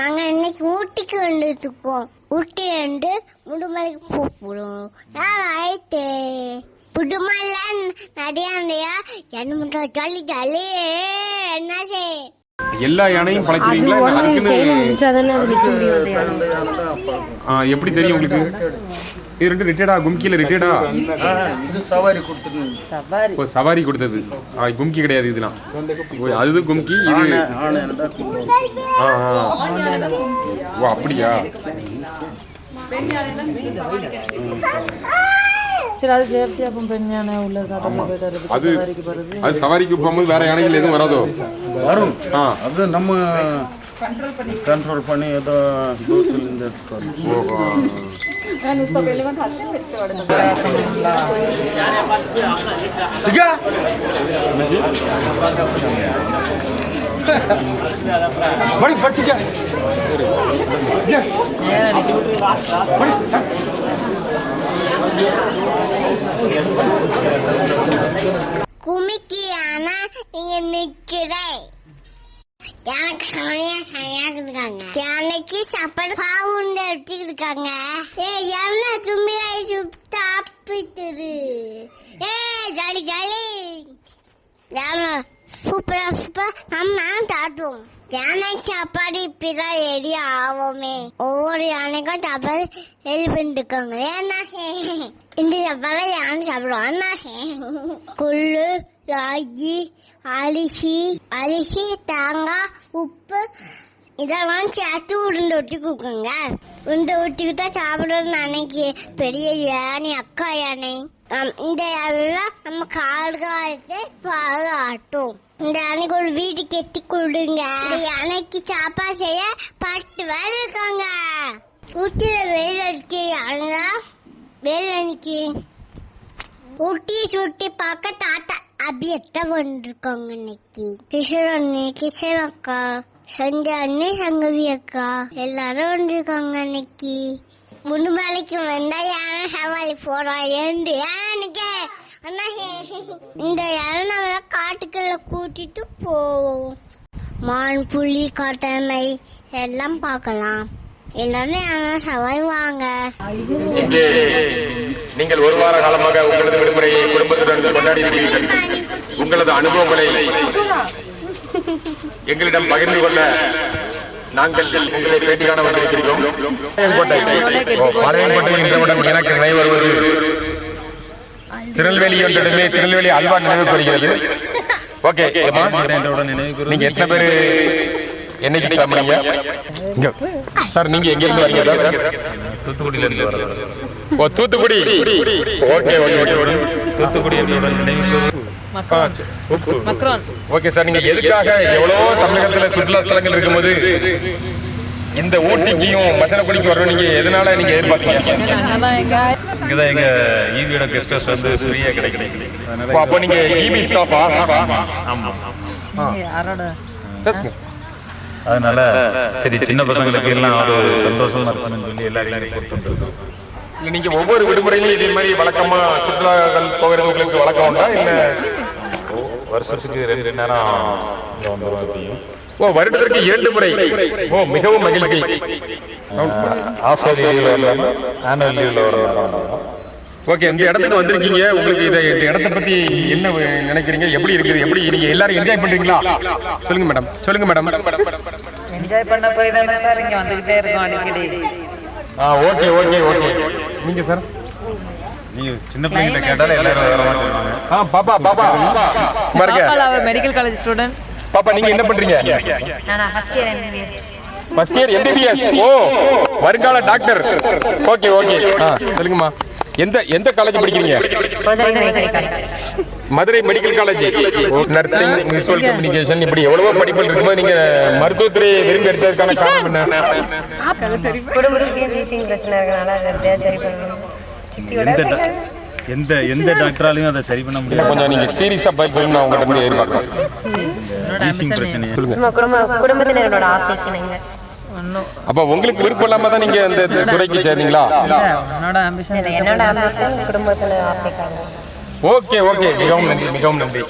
நாங்க இன்னைக்கு ஊட்டிக்கு வந்துருக்கோம். ஊட்டி வந்து முடுமலைக்கு போறோம். ஆயிட்டு புடுமல நடையா என்ன மட்டும் ஜாலி ஜாலி என்ன செய்ய எல்லா யானையும் பழக்கிறீங்களா? எப்படி தெரியும் உங்களுக்கு? இது ரெண்டு ரிட்டையர்டா? கும்கில ரிட்டையர்டா? சவாரி கொடுத்தது கும்கி கிடையாது இதெல்லாம். அது கும்கி, இது ஓ அப்படியா? அது சவாரிக்கு போகும்போது வேற யானைகள் எதுவும் வராதோ? வரும். அது நம்ம கண்ட்ரோல் பண்ணி ஏதோ தூரத்துல குமிக்கி ஆனா இங்க நிக்கிறேன். எனக்கு இருக்காங்க. எனக்கு சாப்பாடு பாவுண்டு எடுத்துட்டு இருக்காங்க. என்ன சும்மியாய் சாப்பிட்டுரு. ஜாலி ஜாலி சூப்பரா சூப்பரா நம்ம சாப்பிடுவோம். யானை சாப்பாடு இப்பதான் ரெடி ஆகுமே. ஒவ்வொரு யானைக்கும் சாப்பாடு ரெடி பண்ணிட்டு இருக்காங்க. என்ன இந்த சாப்பாடு யானை சாப்பிடுவோம். என்ன கொள்ளு, ராகி, அரிசி, தேங்காய், உப்பு இதெல்லாம் சேர்த்து உருண்டை ஒட்டி கொடுக்குங்க. உருண்டை ஒட்டிக்கிட்டா சாப்பிடணும்னு நினைக்க பெரிய யானை, அக்கா யானை. இந்த யானைலாம் நம்ம காலத்தை பாதுகாட்டும். இந்த யானைக்கு ஒரு வீடு கட்டி கொடுங்க. இந்த யானைக்கு சாப்பாடு செய்ய 10 பேர் இருக்காங்க. ஊட்டியில வெயில் அடிக்க யானை வெயில் அடிக்கு. ஊட்டியை சுட்டி பார்க்க தாத்தா அபியட்ட வந்திருக்காங்க. இன்னைக்கு கிஷன் அக்கா, சஞ்சய் அண்ணி, சங்கவி அக்கா எல்லாரும் வந்திருக்காங்க. இன்னைக்கு முடுமலைக்கு வந்தா யானை சவாரி போறோம். ஏண்டு யானைக்கு இந்த யானை நம்மள காட்டுக்குள்ள கூட்டிட்டு போவோம். மான், புலி, காட்டமை எல்லாம் பார்க்கலாம். எல்லாரும் யானை சவாரி வாங்க. நீங்கள் ஒரு வார காலமாக உங்களது விடுமுறையை குடும்பத்துடன் கொண்டாடி இருக்கிறீர்கள். உங்களது அனுபவங்களை எங்களிடம் பகிர்ந்து கொள்ள நாங்கள் உங்களை பேட்டி காண வந்திருக்கிறோம். எனக்கு நினைவு வருவது திருநெல்வேலி என்றுமே திருநெல்வேலி அல்வா நினைவுக்கு வருகிறது. ஓகே, நீங்க எத்தனை பேரு என்னைக்கு கிளம்புறீங்க சார்? நீங்க எங்க இருந்து வரீங்க சார்? தூத்துக்குடியில இருந்து வரேன். ஓ, Thoothukudi. Okay okay, Thoothukudi okay sir. நீங்க எதுக்காக எவ்வளவோ தமிழகத்துல சுற்றுலா ஸ்தலங்கள் இருக்கும்போது இந்த ஊட்டிக்கும் மசனக்குடிக்கு வரணும், நீங்க எதனால நீங்க எதிர்பார்த்தீங்க? இங்கதான் எங்க ஈவியோட கெஸ்ட் ஹவுஸ் வந்து ஃப்ரீயா கிடைக்குது. அப்போ நீங்க ஈவி ஸ்டாஃபா? ஆமா. அதனால சரி, சின்ன பசங்களுக்கு எல்லாம் ஒரு சந்தோஷமா இருக்கணும்னு சொல்லி எல்லாரையும் கூப்பிட்டு வந்திருக்கோம். இல்லை, நீங்க ஒவ்வொரு விடுமுறையிலும் இதே மாதிரி வழக்கமா சுற்றுலாக்கள் போகிறது உங்களுக்கு வழக்கம் உண்டா? இல்லை வருஷத்துக்கு 2 நேரம் வந்துடும் எப்படியும். ஓ, வருடத்திற்கு 2 முறை. ஓ, மிகவும் மகிழ்ச்சி. ஆஃப் லீவ்ல இல்லாம ஆனுவல் லீவ்ல வர. ஓகே, இந்த இடத்துக்கு வந்திருக்கீங்க. உங்களுக்கு இந்த இடத்த பத்தி என்ன நினைக்கிறீங்க? எப்படி இருக்குது? எப்படி நீங்க எல்லாரும் என்ஜாய் பண்றீங்களா? சொல்லுங்க மேடம், சொல்லுங்க மேடம். என்ஜாய் பண்ண போய் தானே சார் இங்க வந்துகிட்டே இருக்கோம் அடிக்கடி. Okay okay okay. நீங்க சார்? நீங்க சின்ன பிள்ளைகிட்ட கேட்டாலே எல்லாரும் வேறமா சொல்றாங்க. பாப்பா பாருங்க. பாப்பா மெடிக்கல் காலேஜ் ஸ்டூடண்ட். பாப்பா, நீங்க என்ன பண்றீங்க? நான் first year MBBS. First year MBBS. ஓ, வருங்கால டாக்டர். Okay okay. சொல்லுங்கம்மா, எந்த காலேஜ் படிக்கிறீங்க? Madurai medical college. Nursing, visual communication, இப்படி எவ்வளவோ படிப்பு இருக்கும்போது நீங்க மருத்துவத்துறை விரும்பி எடுத்ததுக்கான காரணம் என்ன? குடும்பத்துக்கு வீசிங் பிரச்சனை இருக்கனால அதை எப்படியா சரி பண்ணணும். எந்த டாக்டராலையும் அதை சரி பண்ண முடியாது. கொஞ்சம் நீங்க சீரியஸா பயிற்சி நான் உங்ககிட்ட எதிர்பார்க்கிறேன். வீசிங் பிரச்சனை குடும்பத்தினரோட ஆசைக்கு நீங்க அப்ப உங்களுக்கு விருப்பம் இல்லாம தான் நீங்க அந்த துறைக்கு சேர்ந்தீங்களா? என்னோட ஆம்பிஷன் குடும்பத்துல ஆசைக்காக. ஓகே ஓகே, மிகவும் நன்றி, மிகவும் நன்றி.